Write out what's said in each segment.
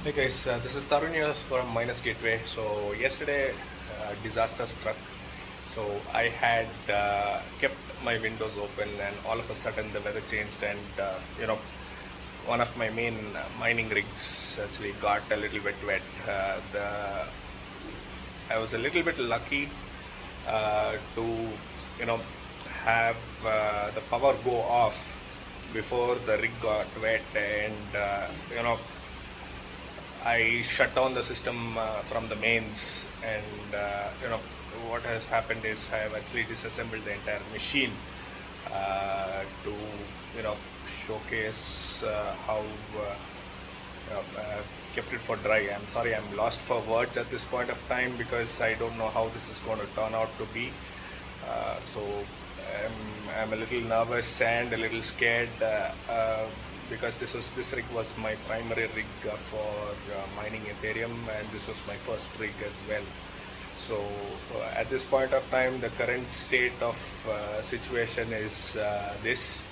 Hey guys, this is Tarun here from Minus Gateway. So yesterday, disaster struck. So I had kept my windows open, and all of a sudden the weather changed, and one of my main mining rigs actually got a little bit wet. I was a little bit lucky to have the power go off before the rig got wet, and I shut down the system from the mains, and what has happened is I have actually disassembled the entire machine to showcase how I've kept it for dry. I'm sorry, I'm lost for words at this point of time because I don't know how this is going to turn out to be. So I'm a little nervous and a little scared because this rig was my primary rig for mining Ethereum, and this was my first rig as well. So at this point of time, the current state of situation is this.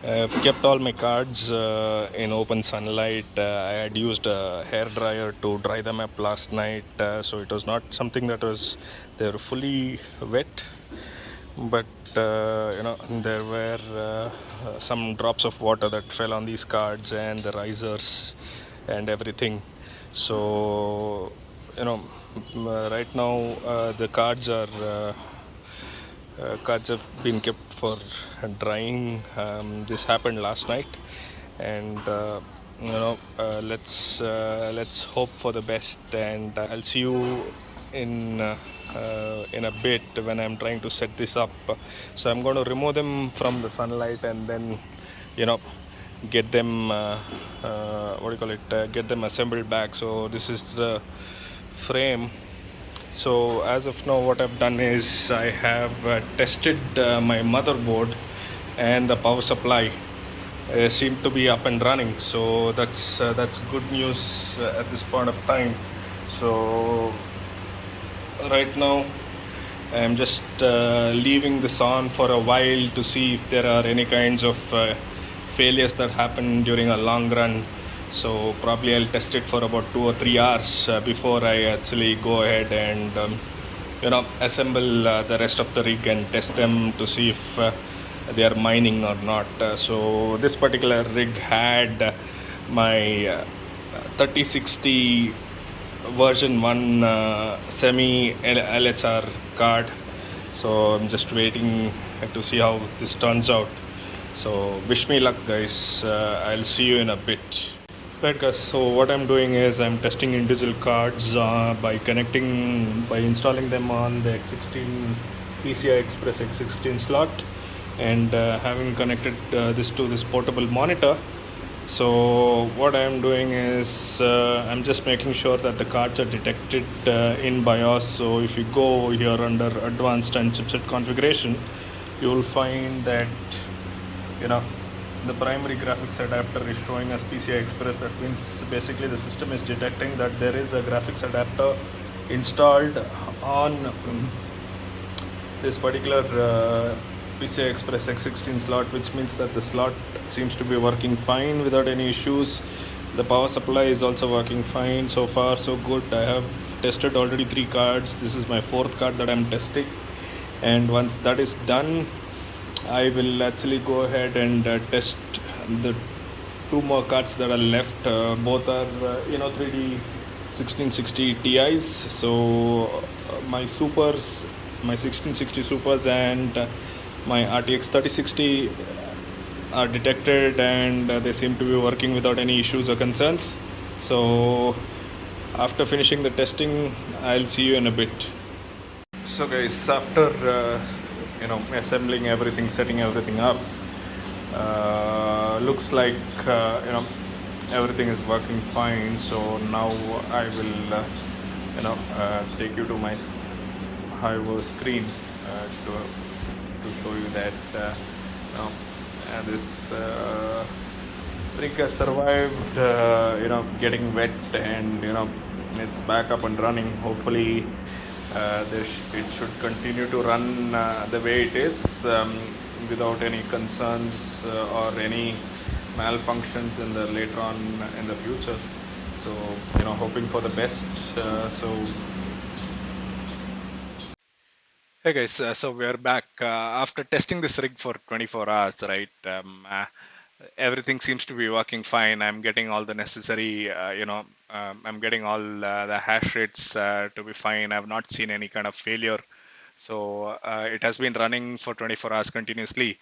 I've kept all my cards in open sunlight. I had used a hair dryer to dry them up last night, so it was not something that was they were fully wet, but there were some drops of water that fell on these cards and the risers and everything. So right now the cards have been kept for drying. This happened last night, and let's hope for the best. And I'll see you in in a bit when I'm trying to set this up. So I'm going to remove them from the sunlight and then you know get them what do you call it? Get them assembled back. So this is the frame. So as of now, what I've done is I have tested my motherboard, and the power supply seem to be up and running. So that's good news at this point of time. So right now I'm just leaving this on for a while to see if there are any kinds of failures that happen during a long run. So probably I'll test it for about 2 or 3 hours before I actually go ahead and assemble the rest of the rig and test them to see if they are mining or not. So this particular rig had my 3060 version 1 semi LHR card. So I'm just waiting to see how this turns out. So wish me luck, guys. I'll see you in a bit. Right, guys. So what I'm doing is I'm testing individual cards by installing them on the X16 PCI Express X16 slot, and having connected this to this portable monitor. So what I'm doing is I'm just making sure that the cards are detected in BIOS. So if you go here under advanced and chipset configuration, you will find that the primary graphics adapter is showing as PCI Express. That means basically the system is detecting that there is a graphics adapter installed on this particular PCI Express X16 slot, which means that the slot seems to be working fine without any issues. The power supply is also working fine. So far so good. I have tested already 3 cards. This is my 4th card that I'm testing, and once that is done, I will actually go ahead and test the 2 more cards that are left. Both are 3D 1660 Ti's. So my supers, my 1660 supers and my RTX 3060 are detected, and they seem to be working without any issues or concerns. So after finishing the testing, I'll see you in a bit. So guys, after assembling everything, setting everything up, looks like everything is working fine. So now I will take you to my high screen to show you that this rig has survived getting wet, and it's back up and running. Hopefully it should continue to run the way it is, without any concerns or any malfunctions in the later on in the future. So hoping for the best. So hey guys, so we are back after testing this rig for 24 hours, right? Everything seems to be working fine. I'm getting all the necessary, I'm getting all the hash rates to be fine. I've not seen any kind of failure. So it has been running for 24 hours continuously.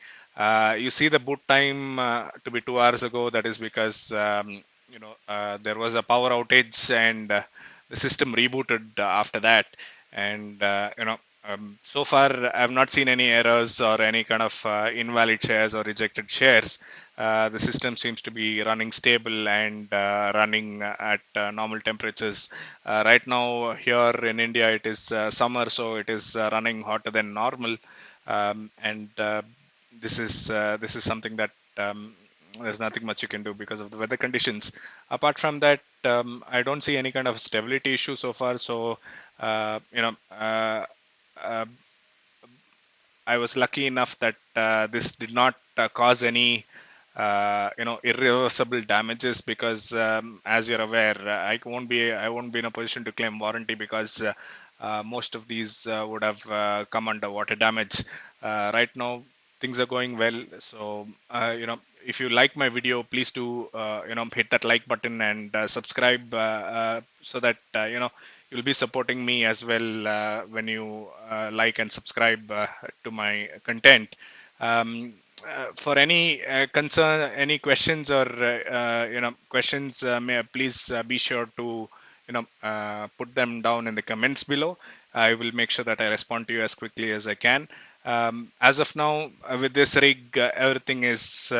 You see the boot time to be 2 hours ago. That is because there was a power outage and the system rebooted after that. And so far I've not seen any errors or any kind of invalid shares or rejected shares. The system seems to be running stable and running at normal temperatures. Right now here in India it is summer, so it is running hotter than normal, and this is something that there's nothing much you can do because of the weather conditions. Apart from that, I don't see any kind of stability issue so far. So uh, you know. Uh, uh, I was lucky enough that this did not cause any irreversible damages, because as you're aware, I won't be in a position to claim warranty, because most of these would have come under water damage. Right now things are going well. So if you like my video, please do hit that like button and subscribe, so that you'll be supporting me as well when you like and subscribe to my content. For any concern, any questions, or questions, please be sure to put them down in the comments below. I will make sure that I respond to you as quickly as I can. As of now, with this rig, everything is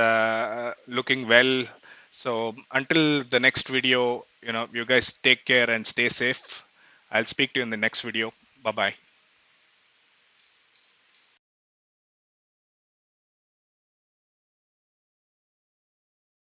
looking well. So until the next video, you guys take care and stay safe. I'll speak to you in the next video. Bye bye.